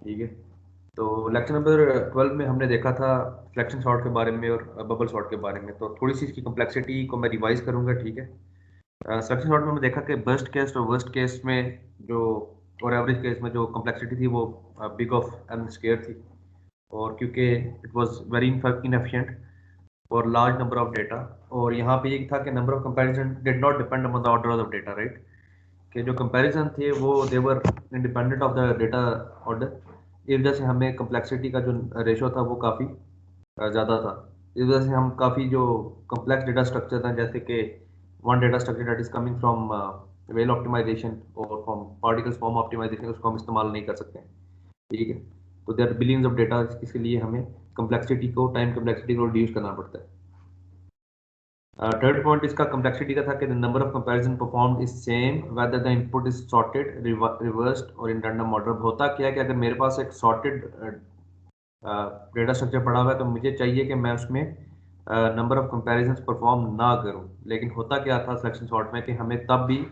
ठीक है। तो लेक्चर नंबर 12 में हमने देखा था सिलेक्शन सॉर्ट के बारे में और बबल सॉर्ट के बारे में। तो थोड़ी सी इसकी कम्प्लेक्सिटी को मैं रिवाइज करूंगा, ठीक है। सिलेक्शन सॉर्ट में हमने देखा कि बेस्ट केस और वर्स्ट केस में जो और एवरेज केस में जो कम्प्लेक्सिटी थी वो बिग ऑफ एन स्क्वायर थी, और क्योंकि इट वाज वेरी इनएफिशिएंट और लार्ज नंबर ऑफ डेटा। और यहाँ पे ये था कि number of comparison did not depend on the order of the data, right. कि जो कंपैरिजन थे वो they were independent of the data order. इस वजह से हमें कम्प्लेक्सिटी का जो रेशो था वो काफ़ी ज़्यादा था। इस वजह से हम काफ़ी जो कम्प्लेक्स डेटा स्ट्रक्चर था, जैसे कि one data structure that is coming from well optimization और फ्रॉम पार्टिकल्स फॉर्म ऑप्टिमाइजेशन, उसको हम इस्तेमाल नहीं कर सकते हैं, ठीक है। तो देर बिलियंस ऑफ डेटा, इसके लिए हमें कम्प्लेक्सिटी को टाइम कम्प्लेक्सिटी को रिड्यूस करना पड़ता है। थर्ड पॉइंट इसका कम्प्लेक्सिटी का था कि the number of comparison performed is same whether the input is sorted, reversed और इन रैंडम ऑर्डर। होता क्या है कि अगर मेरे पास एक सॉर्टेड डेटा स्ट्रक्चर पड़ा हुआ है तो मुझे चाहिए कि मैं उसमें नंबर ऑफ कंपैरिजंस परफॉर्म ना करूं। लेकिन होता क्या था सिलेक्शन सॉर्ट में कि हमें तब भी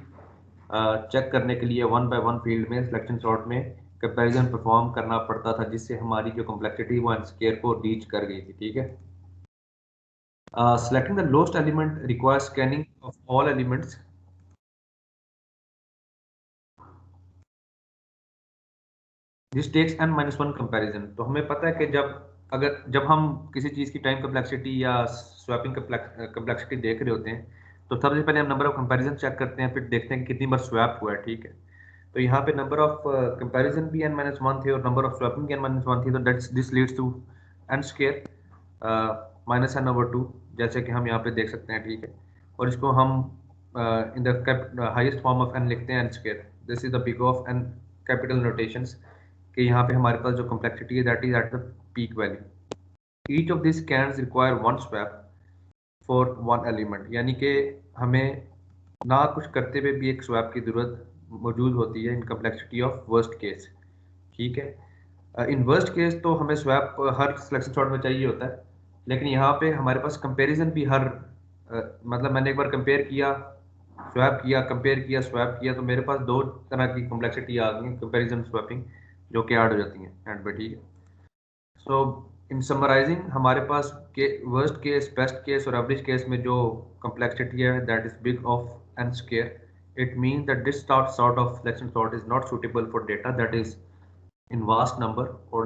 चेक करने के लिए वन बाय वन फील्ड में सिलेक्शन सॉर्ट में कंपैरिजन परफॉर्म करना पड़ता था, जिससे हमारी जो कम्प्लेक्सिटी वो एन स्क्वायर को रीच कर गई थी, ठीक है। Selecting the lowest element requires scanning of all elements. This takes n minus one comparison। तो हमें पता है कि जब हम किसी चीज़ की टाइम कम्प्लेक्सिटी या स्वैपिंग कम्प्लेक्सिटी देख रहे होते हैं, तो सबसे पहले हम नंबर ऑफ कंपैरिजन चेक करते हैं, फिर देखते हैं कि कितनी बार स्वैप हुआ है, ठीक है। तो यहाँ पे नंबर ऑफ कंपैरिजन भी n माइनस वन थे और नंबर ऑफ स्वैपिंग भी n माइनस वन थी, तो this leads to n square minus n over two, जैसे कि हम यहाँ पे देख सकते हैं, ठीक है। और इसको हम in the highest form of n लिखते हैं n square. This is the big of n capital notations, कि यहाँ पे हमारे पास जो कम्प्लेक्सिटी है that is at the peak value. Each of this cans require one swap for one element, यानी कि हमें ना कुछ करते हुए भी एक स्वैप की ज़रूरत मौजूद होती है इन कम्प्लेक्सिटी ऑफ वर्स्ट केस, ठीक है। इन वर्स्ट केस तो हमें स्वैप हर सिलेक्शन सॉर्ट में चाहिए होता है, लेकिन यहाँ पे हमारे पास कंपैरिजन भी मतलब मैंने एक बार कंपेयर किया, स्वैप किया, कंपेयर किया, स्वैप किया, तो मेरे पास दो तरह की कम्प्लेक्सिटी आ गई, कंपेरिजन स्वैपिंग, जो कि ऐड हो जाती हैं एंड पे, ठीक है। सो इन समराइजिंग हमारे पास के वर्स्ट केस, बेस्ट केस और एवरेज केस में जो कम्प्लेक्सिटी है that is big of n square. It means that this sort of selection sort is not suitable for data that is in vast number or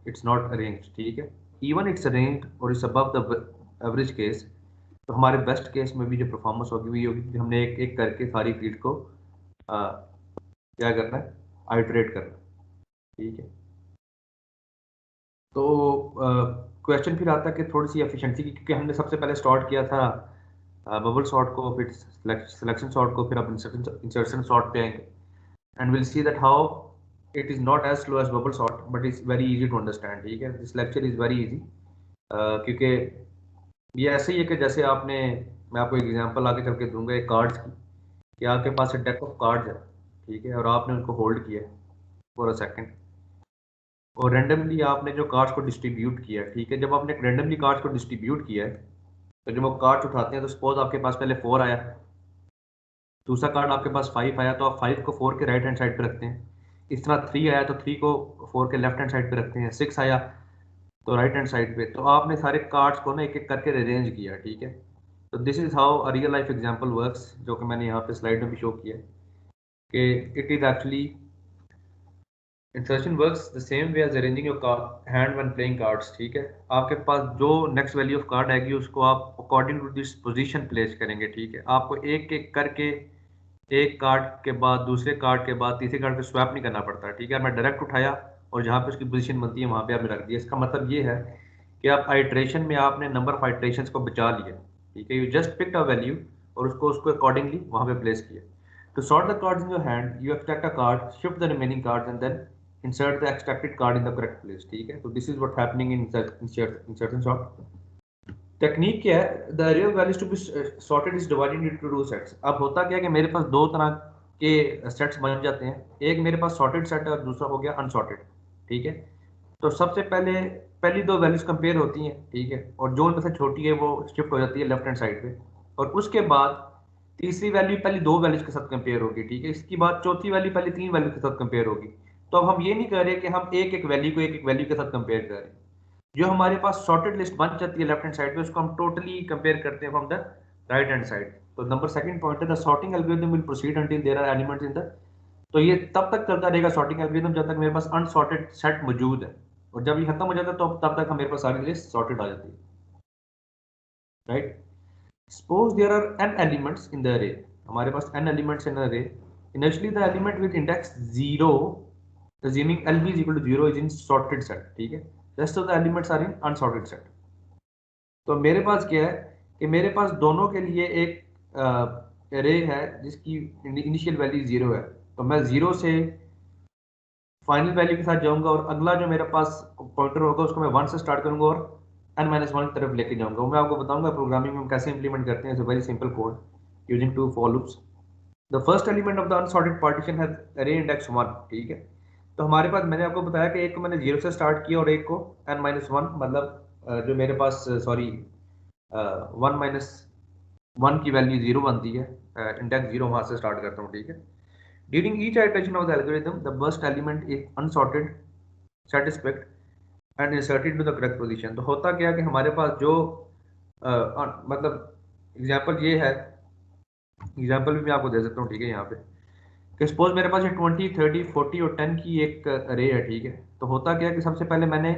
it's not arranged, ठीक है। even it's arranged or is above the average case, तो हमारे best case में भी जो performance होगी वही होगी कि हमने एक एक करके सारी फील्ड को क्या करना है, आइटरेट करना है, ठीक है। तो क्वेश्चन फिर आता है कि थोड़ी सी एफिशिएंसी की, क्योंकि हमने सबसे पहले स्टार्ट किया था बबल सॉर्ट को, फिर सिलेक्शन सॉर्ट को, फिर अब इंसर्शन सॉर्ट पे आएंगे, and will see that how it is not as slow as bubble sort but is very easy to understand, ठीक है। This lecture is very easy, क्योंकि ये ऐसे ही है कि जैसे मैं आपको एक एग्जांपल आगे चल के दूंगा एक कार्ड्स की, कि आपके पास एक डेक ऑफ कार्ड्स है, ठीक है, और आपने उनको होल्ड किया फॉर अ सेकंड, और रेंडमली आपने जो कार्ड्स को डिस्ट्रीब्यूट किया, ठीक है। जब आपने रेंडमली कार्ड्स को डिस्ट्रीब्यूट किया है, तो जब आप कार्ड्स उठाते हैं तो सपोज आपके पास पहले 4 आया, दूसरा कार्ड आपके पास 5 आया, तो आप 5 को 4 के राइट हैंड साइड पे रखते हैं। इस तरह 3 आया तो 3 को 4 के लेफ्ट हैंड साइड पे रखते हैं। 6 आया तो राइट हैंड साइड पे। तो आपने सारे कार्ड्स को ना एक एक करके अरेंज किया, ठीक है। तो this is how a real life example works, जो कि मैंने यहाँ पे स्लाइड में भी शो किया है, कि it is actually insertion works the same way as arranging your hand when playing cards, ठीक है। आपके पास जो नेक्स्ट वैल्यू ऑफ कार्ड आएगी उसको आप according to this position place करेंगे, ठीक है। आपको एक एक करके एक कार्ड के बाद दूसरे कार्ड के बाद तीसरे कार्ड पे स्वैप नहीं करना पड़ता, ठीक है। मैं डायरेक्ट उठाया और जहाँ पे उसकी पोजीशन बनती है वहाँ पे आपने रख दिया। इसका मतलब ये है कि आप आइट्रेशन में आपने नंबर ऑफ आइट्रेशंस को बचा लिया, ठीक है। You just picked a value और उसको अकॉर्डिंगली वहाँ पे प्लेस किया। To sort the cards in your hand, you extract a card, shift the remaining cards, and then insert the extracted card in the correct place, ठीक है। तो this is what happening in insertion sort। Technique क्या है, the array of values to be sorted is divided into two sets। अब होता क्या है कि मेरे पास दो तरह के सेट्स बन जाते हैं, एक मेरे पास सॉर्टेड सेट है और दूसरा हो गया अनसॉर्टेड, ठीक है। तो सबसे पहले पहली दो वैल्यूज कंपेयर होती हैं, ठीक है, और जो उनमें से छोटी है वो शिफ्ट हो जाती है लेफ्ट हैंड साइड पे, और उसके बाद तीसरी वैल्यू पहली दो वैल्यूज के साथ कंपेयर होगी, ठीक है। इसके बाद चौथी वैल्यू पहली तीन वैल्यू के साथ कंपेयर होगी। तो अब हम ये नहीं कर रहे कि हम एक एक वैल्यू को एक एक वैल्यू के साथ कंपेयर कर रहे हैं। जो हमारे पास सॉर्टेड लिस्ट बन जाती है लेफ्ट हैंड साइड पे, उसको हम टोटली कंपेयर करते हैं from the right hand side. तो नंबर सेकंड पॉइंट है the sorting algorithm will proceed until there are elements in the, तो ये तब तक चलता रहेगा सॉर्टिंग एल्गोरिथम जब तक मेरे पास अनसॉर्टेड सेट मौजूद है, और जब ये खत्म हो जाता है तो तब तक मेरे पास सारी लिस्ट सॉर्टेड आ जाती है, right. Suppose there are n elements in the array, हमारे पास n elements in array, initially the element with index 0 assuming LB is equal to 0 is in sorted set, ठीक है। rest of the elements are in unsorted set। तो मेरे पास क्या है कि मेरे पास दोनों के लिए एक अरे है जिसकी इनिशियल वैल्यू 0 है, तो मैं 0 से फाइनल वैल्यू के साथ जाऊंगा, और अगला जो मेरे पास पॉइंटर होगा उसको मैं 1 से स्टार्ट करूंगा और n-1 की तरफ लेके जाऊंगा। मैं आपको बताऊंगा प्रोग्रामिंग में हम कैसे इंप्लीमेंट करते हैं। It's a very simple code using 2 for loops. The first element of the unsorted partition है अरे इंडेक्स 1, ठीक है। तो हमारे पास मैंने आपको बताया कि एक को मैंने 0 से स्टार्ट किया और एक को n-1, मतलब जो मेरे पास सॉरी 1-1 की वैल्यू 0 बनती है, इंडेक्स 0 वहां से स्टार्ट करता हूँ, ठीक है। During each iteration of the algorithm, the first element is unsorted, satisfied and inserted into the correct position। तो होता क्या है कि हमारे पास जो मतलब एग्जांपल ये है, एग्जांपल भी मैं आपको दे सकता हूँ, ठीक है। यहाँ पे कि सपोज मेरे पास 20, 30, 40 और 10 की एक अरे है, ठीक है। तो होता क्या है कि सबसे पहले मैंने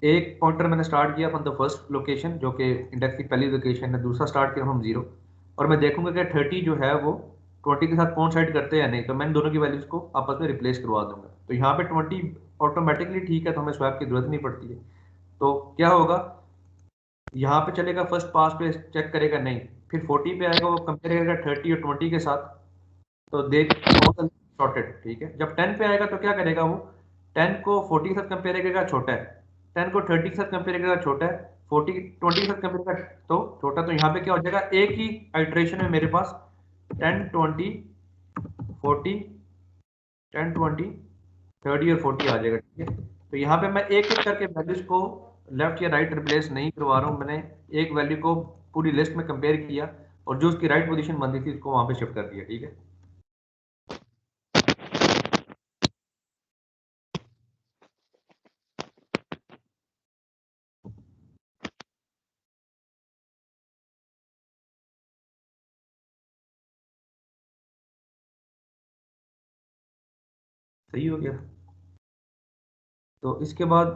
एक पॉइंटर मैंने स्टार्ट किया फ्रॉम द फर्स्ट लोकेशन जो कि इंडेक्स की पहली लोकेशन है, दूसरा स्टार्ट किया हम 0, और मैं देखूंगा कि 30 जो है वो 20 के साथ कोइंसाइड करते हैं या नहीं, तो मैंने दोनों की वैल्यूज को आपस में रिप्लेस करवा दूंगा। तो यहाँ पे 20 ऑटोमेटिकली ठीक है, तो हमें स्वैप की जरूरत नहीं पड़ती है। तो क्या होगा, यहाँ पे चलेगा फर्स्ट पास पे चेक करेगा नहीं, फिर 40 पे आएगा, वो कंपेयर करेगा 30 और 20 के साथ, तो देख सॉर्टेड, ठीक है। जब 10 पे आएगा तो क्या करेगा वो, 10 को 40 के साथ कंपेयर करेगा, छोटा है। 10 को 30 के साथ कंपेयर करेगा, छोटा है। 40 20 के साथ कंपेयर करेगा तो छोटा। तो यहाँ पे क्या हो जाएगा, एक ही आइट्रेशन में मेरे पास 10 20 40 10 20 30 और 40 आ जाएगा, ठीक है। तो यहाँ पे मैं एक एक करके वैल्यूज को लेफ्ट या राइट रिप्लेस नहीं करवा रहा हूँ, मैंने एक वैल्यू को पूरी लिस्ट में कंपेयर किया और जो उसकी राइट पोजीशन बनती थी उसको वहां पे शिफ्ट कर दिया, ठीक है। सही हो गया। तो इसके बाद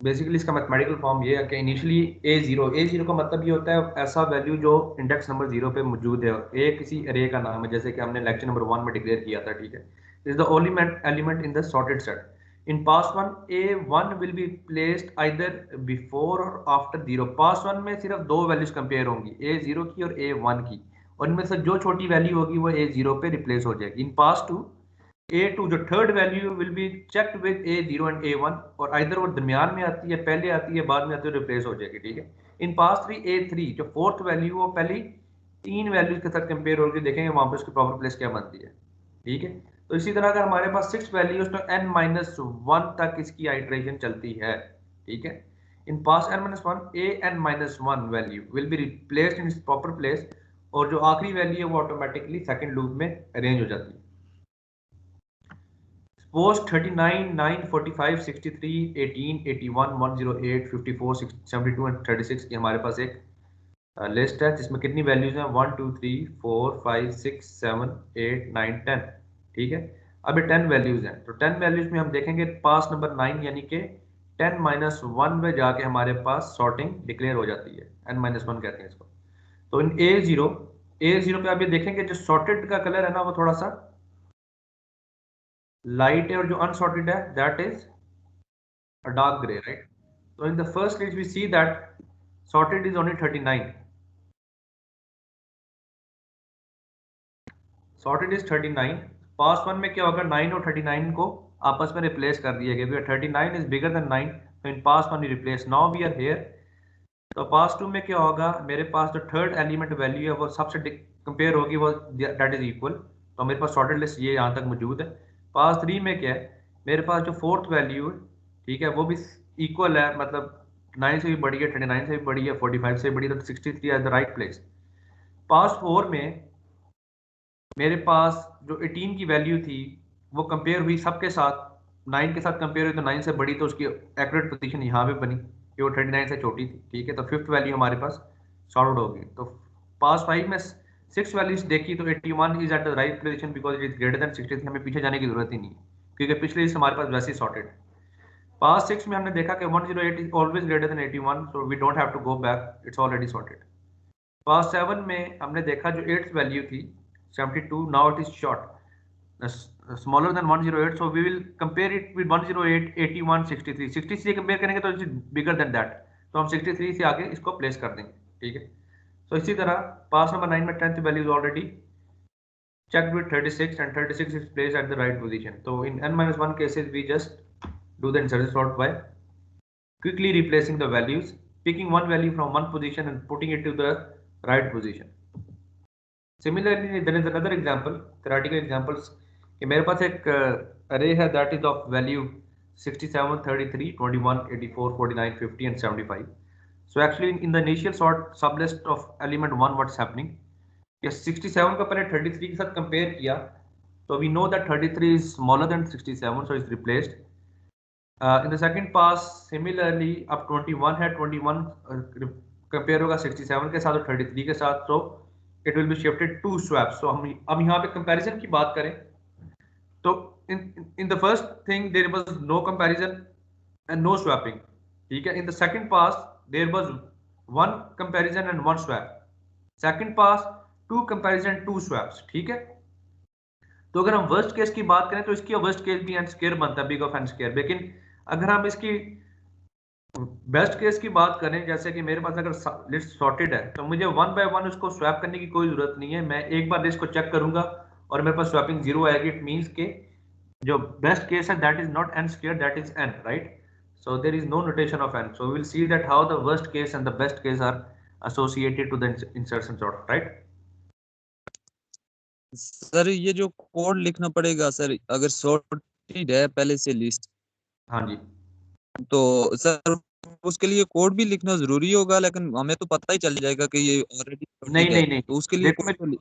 बेसिकली इसका मैथमेटिकल फॉर्म ये है कि इनिशियली ए जीरो का मतलब ये होता है ऐसा वैल्यू जो इंडेक्स नंबर 0 पे मौजूद है। ए किसी अरे का नाम है, जैसे कि हमने लेक्चर नंबर 1 में डिक्लेयर किया था, ठीक है। Is the only element in the sorted set in pass one. A1 will be placed either before और आफ्टर 0। पास वन में सिर्फ दो वैल्यूज कंपेयर होंगी, A0 की और A1 की, और इनमें से जो छोटी वैल्यू होगी वो A0 पे रिप्लेस हो जाएगी। इन पास टू A2 जो third value will be checked with A0 and A1, और आइदर वो दरमियान में आती है, पहले आती है, बाद में आती है, रिप्लेस हो जाएगी, ठीक है। इन पास 3 A3 जो फोर्थ वैल्यू वो पहली तीन वैल्यूज के साथ कंपेयर होकर देखेंगे वहां पे उसकी प्रॉपर प्लेस क्या बनती है, ठीक है। तो इसी तरह अगर हमारे पास 6 वैल्यूज तो n-1 तक इसकी आइट्रेशन चलती है, ठीक है। इन पास n-1 A n-1 value will be replaced in proper place, और जो आखिरी वैल्यू है वो ऑटोमेटिकली सेकंड लूप में अरेंज हो जाती है। Suppose 39, 9, 45, 63, 18, 81, 108, 54, 72 एंड 36 की हमारे पास एक लिस्ट है जिसमें कितनी वैल्यूज हैं, 1 2 3 4 5 6 7 8 9 10, ठीक है। अब ये 10 वैल्यूज हैं, तो 10 वैल्यूज में हम देखेंगे पास नंबर 9 यानी कि 10-1 में जाके हमारे पास सॉर्टिंग डिक्लेयर हो जाती है, n-1 कहते हैं इसको। तो इन A0 पे आप ये देखेंगे जो सॉर्टेड का कलर है ना वो थोड़ा सा लाइट है, और जो अनसॉर्टेड है that is a dark gray, right? So in the first list we see that sorted is only 39, sorted is 39। Pass one में क्या होगा, 9 और 39 को आपस में रिप्लेस कर दिया गया, 39 is bigger than 9, तो in pass one replace, now we are here. तो पास टू में क्या होगा, मेरे पास जो थर्ड एलिमेंट वैल्यू है वो सबसे कंपेयर होगी, वो दैट इज इक्वल, तो मेरे पास सॉर्टेड लिस्ट ये यहाँ तक मौजूद है। पास थ्री में क्या है, मेरे पास जो फोर्थ वैल्यू है, ठीक है, वो भी इक्वल है, मतलब 9 से भी बड़ी है, 39 से भी बड़ी है, 45 से भी बड़ी है, तो 63 at the right place. Pass four में मेरे पास जो 18 की वैल्यू थी वो कंपेयर हुई सबके साथ, 9 के साथ कंपेयर हुई तो 9 से बड़ी, तो उसकी एक्यूरेट पोजीशन यहाँ पे बनी कि वो 39 से छोटी थी, ठीक है। तो फिफ्थ वैल्यू हमारे पास सॉर्ट हो गई। तो पास 5 में 6 वैल्यूज देखी तो 81 is at the right position because it is greater than 63, हमें पीछे जाने की जरूरत ही नहीं है क्योंकि पिछली लिस्ट हमारे पास वैसे ही सॉर्टेड। पास 6 में हमने देखा कि 108 is always greater than 81, so we don't have to go back, it's already sorted. Pass 7 में हमने देखा जो 8th वैल्यू थी 72, now it is short smaller than 108, so we will compare it with 108, 81, 63, 63 से कंपेयर करेंगे तो it is bigger than that, तो हम 63 से आगे इसको प्लेस कर देंगे, ठीक है। तो इसी तरह पास नंबर 9 में 10th value is already checked with 36 and 36 is placed at the right position. So in n-1 cases we just do the insertion sort by quickly replacing the values, picking one value from one position and putting it to the right position. Similarly, there is another example, theoretical examples, कि मेरे पास एक array है that is of value 67, 33, 21, 84, 49, 50 and 75. So actually in the initial sort sublist of element 1 what's happening, कि 67 को पहले 33 के साथ compare किया तो we know that 33 is smaller than 67, so it's replaced. In the second pass similarly अब 21 है, 21 compare होगा 67 के साथ और 33 के साथ, so it will be shifted 2 swaps. So हम अब यहाँ पे कंपैरिजन की बात करें तो in the first thing there was no comparison and no swapping, ठीक है। In the second pass there was one comparison and one swap. Second pass 2 comparison 2 swaps, ठीक है। तो अगर हम वर्स्ट केस की बात करें तो इसकी वर्स्ट केस भी एन स्क्वायर बनता है, बिग ऑफ एन स्क्वायर। लेकिन अगर हम इसकी बेस्ट केस की बात करें, जैसे कि मेरे पास अगर लिस्ट सॉर्टेड है तो मुझे 1 बाय 1 उसको स्वैप करने की कोई जरूरत नहीं है। मैं एक बार लिस्ट को चेक करूंगा और मेरे पास स्वैपिंग 0 आएगी, इट मींस के जो बेस्ट केस है that is not an square, that is an, right. So there is no notation of n. So we will see that how the worst case and the best case are associated to the insertion sort, right? Sir ये जो code लिखना पड़ेगा sir, अगर sorted है पहले से list, हाँ जी, तो सर उसके लिए कोड भी लिखना जरूरी होगा, लेकिन हमें तो पता ही चल जाएगा कि ये ऑलरेडी नहीं सॉर्टेड है, नहीं नहीं, तो उसके लिए देखो मैं कोड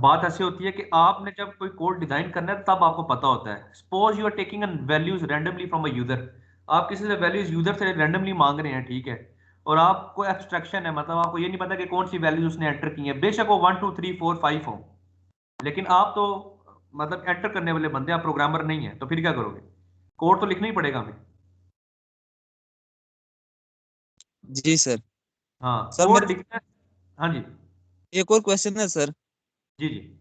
बात ऐसी होती है कि आपने जब कोई कोड डिजाइन करना है तब आपको पता होता है। Suppose you are taking n values randomly from a user, आप किसी से वैल्यूज यूजर से रैंडमली मांग रहे हैं, ठीक है, और आपको एब्स्ट्रैक्शन है, मतलब आपको ये नहीं पता कि कौन सी वैल्यूज उसने एंटर की है, बेशक वो 1 2 3 4 5 हो, लेकिन आप तो मतलब एंटर करने वाले बंदे, आप प्रोग्रामर नहीं है, तो फिर क्या करोगे? कोड तो लिखना ही पड़ेगा हमें। जी सर। हाँ, सर कोड मेरा लिखना है। हाँ जी, एक और क्वेश्चन है सर। जी जी।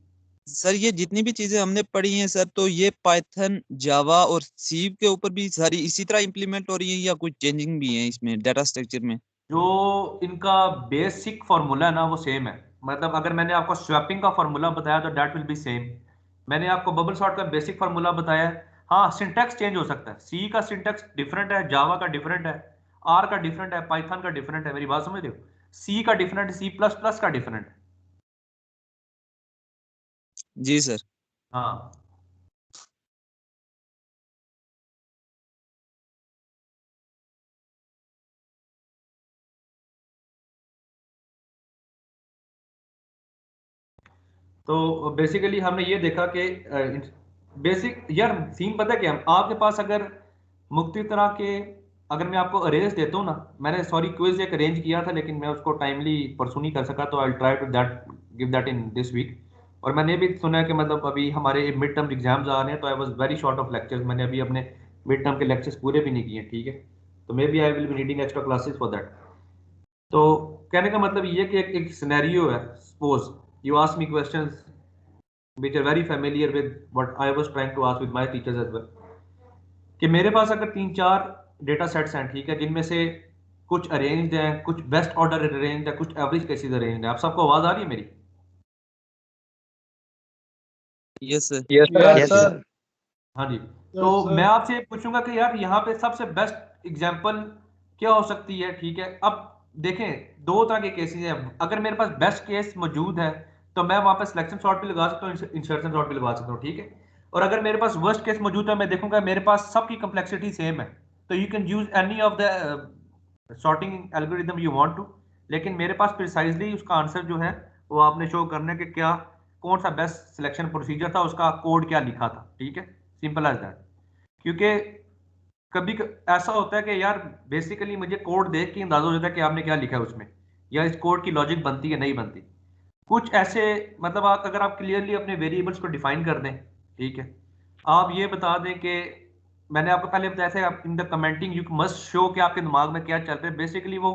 सर ये जितनी भी चीजें हमने पढ़ी हैं सर, तो ये पाइथन, जावा और सी के ऊपर भी सारी इसी तरह इम्प्लीमेंट हो रही है या कुछ चेंजिंग भी है इसमें डाटा स्ट्रक्चर में? जो इनका बेसिक फॉर्मूला है ना वो सेम है। मतलब अगर मैंने आपको स्वैपिंग का फॉर्मूला बताया तो दैट विल बी सेम। मैंने आपको बबल सॉर्ट का बेसिक फॉर्मूला बताया है। हाँ, सिंटैक्स चेंज हो सकता है, सी का सिंटैक्स डिफरेंट है, जावा का डिफरेंट है, आर का डिफरेंट है, पाइथन का डिफरेंट है। मेरी बात समझ रहे हो? सी का डिफरेंट, सी प्लस प्लस का डिफरेंट है। जी सर। हाँ, तो बेसिकली हमने ये देखा कि बेसिक यार थीम पता है क्या, आपके पास अगर मुख्तलिफ तरह के, अगर मैं आपको अरेंज देता हूँ ना, मैंने सॉरी क्विज एक अरेंज किया था लेकिन मैं उसको टाइमली परसू नहीं कर सका, तो I try to that give that in this week. और मैंने भी सुना है कि मतलब अभी हमारे मिड टर्म एग्जाम्स आ रहे हैं, तो I was very short of lectures, मैंने अभी अपने मिड टर्म के लेक्चर्स पूरे भी नहीं किए, ठीक है। तो maybe I will be needing extra classes for that. तो कहने का मतलब ये कि एक सिनेरियो है, suppose you ask me questions which are very familiar with what I was trying to ask with my teachers as well, कि मेरे पास अगर 3 4 डेटा सेट्स हैं, ठीक है, जिनमें से कुछ अरेंज्ड हैं, कुछ बेस्ट ऑर्डर अरेंज्ड है, कुछ एवरेज केसेस अरेंज्ड है। आप सबको आवाज आ रही है मेरी? Yes sir. Yes yes yes sir. हाँ जी। तो मैं आपसे ये पूछूंगा कि यार यहाँ पे सबसे बेस्ट एग्जांपल क्या हो सकती है, ठीक है। अब देखें, दो तरह के केसेस हैं। अगर मेरे पास बेस्ट केस मौजूद है तो मैं वहां पे सिलेक्शन सॉर्ट भी लगा सकता हूँ, इंसर्शन सॉर्ट भी लगा सकता हूँ, ठीक है। और अगर मेरे पास वर्स्ट केस मौजूद है, मैं देखूंगा मेरे पास सबकी कंप्लेक्सिटी सेम है, तो you can use any of the sorting algorithm you want to. लेकिन मेरे पास प्रिसाइजली उसका आंसर जो है वो आपने शो करना है कि क्या कौन सा बेस्ट सिलेक्शन प्रोसीजर था, उसका कोड क्या लिखा था, ठीक है, सिंपल एज दैट। क्योंकि ऐसा होता है कि यार बेसिकली मुझे कोड देख के अंदाजा हो जाता है कि आपने क्या लिखा है उसमें, या इस कोड की लॉजिक बनती है नहीं बनती। कुछ ऐसे मतलब अगर आप क्लियरली अपने वेरिएबल्स को डिफाइन कर दें, ठीक है, आप ये बता दें कि मैंने आपको पहले बताया था, आप in the commenting you must show कि आपके दिमाग में क्या चल रहा है। बेसिकली वो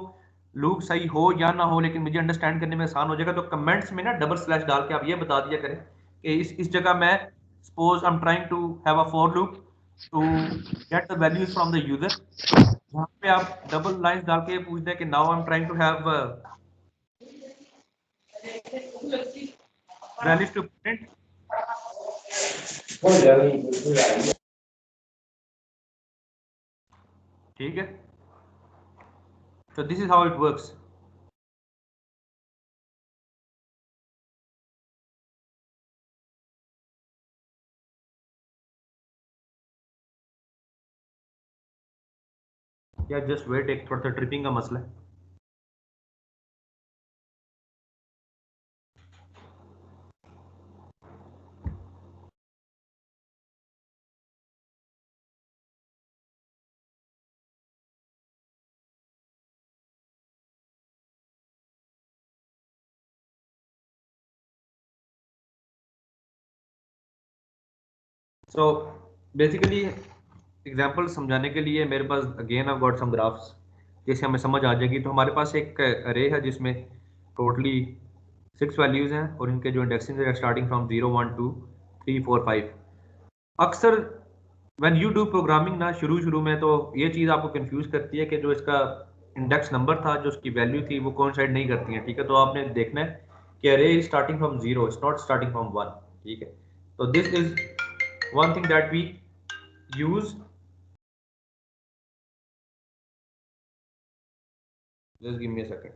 लूप सही हो या ना हो, लेकिन मुझे अंडरस्टैंड करने में आसान हो जाएगा। तो कमेंट्स में ना डबल स्लैश डाल के आप ये बता दिया करें कि इस जगह मैं suppose I am trying to have a for loop to get the values from the user. यहाँ पे आप डबल लाइंस डाल के पूछते हैं कि now I am trying to have values to print. ठीक है, so this is how it works. या जस्ट वेट, एक थोड़ा सा ट्रिपिंग का मसला है। सो बेसिकली एग्जांपल समझाने के लिए मेरे पास again I got some graphs जिससे हमें समझ आ जाएगी। तो हमारे पास एक अरे है जिसमें टोटली 6 वैल्यूज हैं और इनके जो इंडेक्सिंग है स्टार्टिंग फ्रॉम 0 1 2 3 4 5। अक्सर व्हेन यू डू प्रोग्रामिंग ना शुरू में तो ये चीज़ आपको कंफ्यूज करती है कि जो इसका इंडेक्स नंबर था, जो उसकी वैल्यू थी, वो कोइंसाइड नहीं करती है, ठीक है। तो आपने देखना है कि array is starting from 0, it's not starting from 1, ठीक है। तो this is one thing that we use. Just give me a second.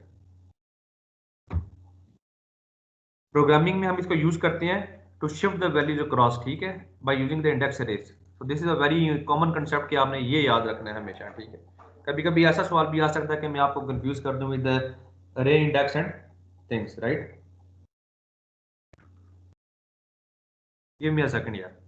Programming में हम इसको यूज करते हैं to shift the values across, ठीक है, by using the index arrays. तो this is a very common concept कि आपने ये याद रखना है हमेशा, ठीक है। कभी कभी ऐसा सवाल भी आ सकता है कि मैं आपको कंफ्यूज कर दूं विद अरे index and things, right. Give me a second यार।